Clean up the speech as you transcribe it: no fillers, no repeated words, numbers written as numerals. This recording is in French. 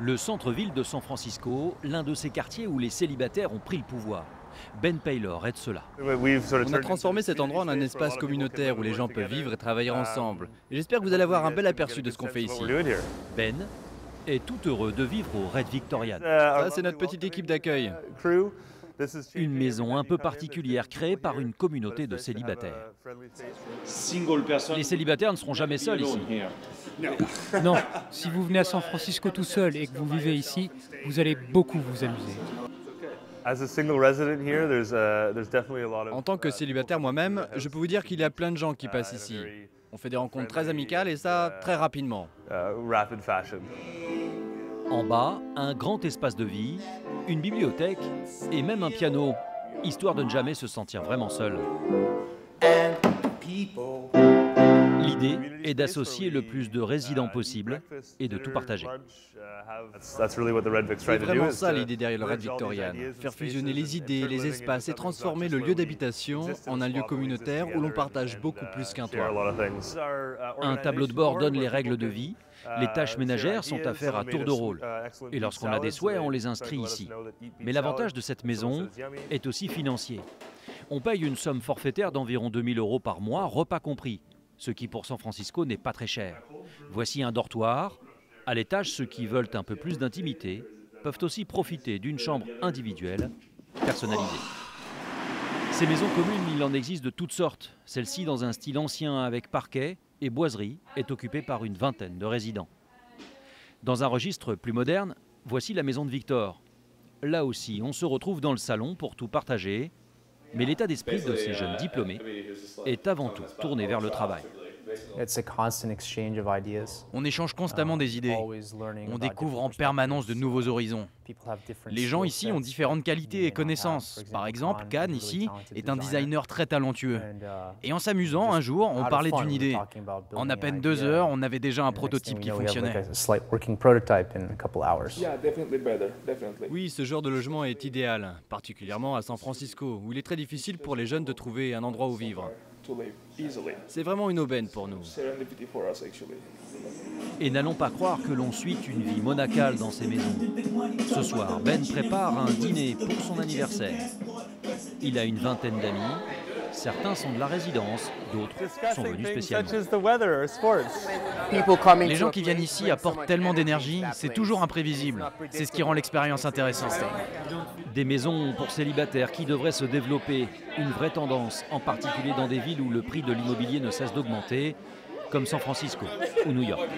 Le centre-ville de San Francisco, l'un de ces quartiers où les célibataires ont pris le pouvoir. Ben Paylor est de cela. On a transformé cet endroit en un espace communautaire où les gens peuvent vivre et travailler ensemble. Et j'espère que vous allez avoir un bel aperçu de ce qu'on fait ici. Ben est tout heureux de vivre au Red Victorian. Ça, c'est notre petite équipe d'accueil. Une maison un peu particulière créée par une communauté de célibataires. Les célibataires ne seront jamais seuls ici. Non, si vous venez à San Francisco tout seul et que vous vivez ici, vous allez beaucoup vous amuser. En tant que célibataire moi-même, je peux vous dire qu'il y a plein de gens qui passent ici. On fait des rencontres très amicales et ça, très rapidement. En bas, un grand espace de vie, une bibliothèque et même un piano, histoire de ne jamais se sentir vraiment seul. L'idée est d'associer le plus de résidents possible et de tout partager. C'est vraiment ça l'idée derrière le Red Victorian. Faire fusionner les idées, les espaces et transformer le lieu d'habitation en un lieu communautaire où l'on partage beaucoup plus qu'un toit. Un tableau de bord donne les règles de vie. Les tâches ménagères sont à faire à tour de rôle. Et lorsqu'on a des souhaits, on les inscrit ici. Mais l'avantage de cette maison est aussi financier. On paye une somme forfaitaire d'environ 2 000 € par mois, repas compris, ce qui pour San Francisco n'est pas très cher. Voici un dortoir. À l'étage, ceux qui veulent un peu plus d'intimité peuvent aussi profiter d'une chambre individuelle personnalisée. Ces maisons communes, il en existe de toutes sortes. Celle-ci, dans un style ancien avec parquet et boiserie, est occupée par une vingtaine de résidents. Dans un registre plus moderne, voici la maison de Victor. Là aussi, on se retrouve dans le salon pour tout partager, mais l'état d'esprit de ces jeunes diplômés est avant tout tourné vers le travail. On échange constamment des idées. On découvre en permanence de nouveaux horizons. Les gens ici ont différentes qualités et connaissances. Par exemple, Khan, ici, est un designer très talentueux. Et en s'amusant, un jour, on parlait d'une idée. En à peine 2 heures, on avait déjà un prototype qui fonctionnait. Oui, ce genre de logement est idéal, particulièrement à San Francisco, où il est très difficile pour les jeunes de trouver un endroit où vivre. C'est vraiment une aubaine pour nous. Et n'allons pas croire que l'on suit une vie monacale dans ces maisons. Ce soir, Ben prépare un dîner pour son anniversaire. Il a une vingtaine d'amis. Certains sont de la résidence, d'autres sont venus spécialement. Les gens qui viennent ici apportent tellement d'énergie, c'est toujours imprévisible. C'est ce qui rend l'expérience intéressante. Des maisons pour célibataires qui devraient se développer, une vraie tendance, en particulier dans des villes où le prix de l'immobilier ne cesse d'augmenter, comme San Francisco ou New York.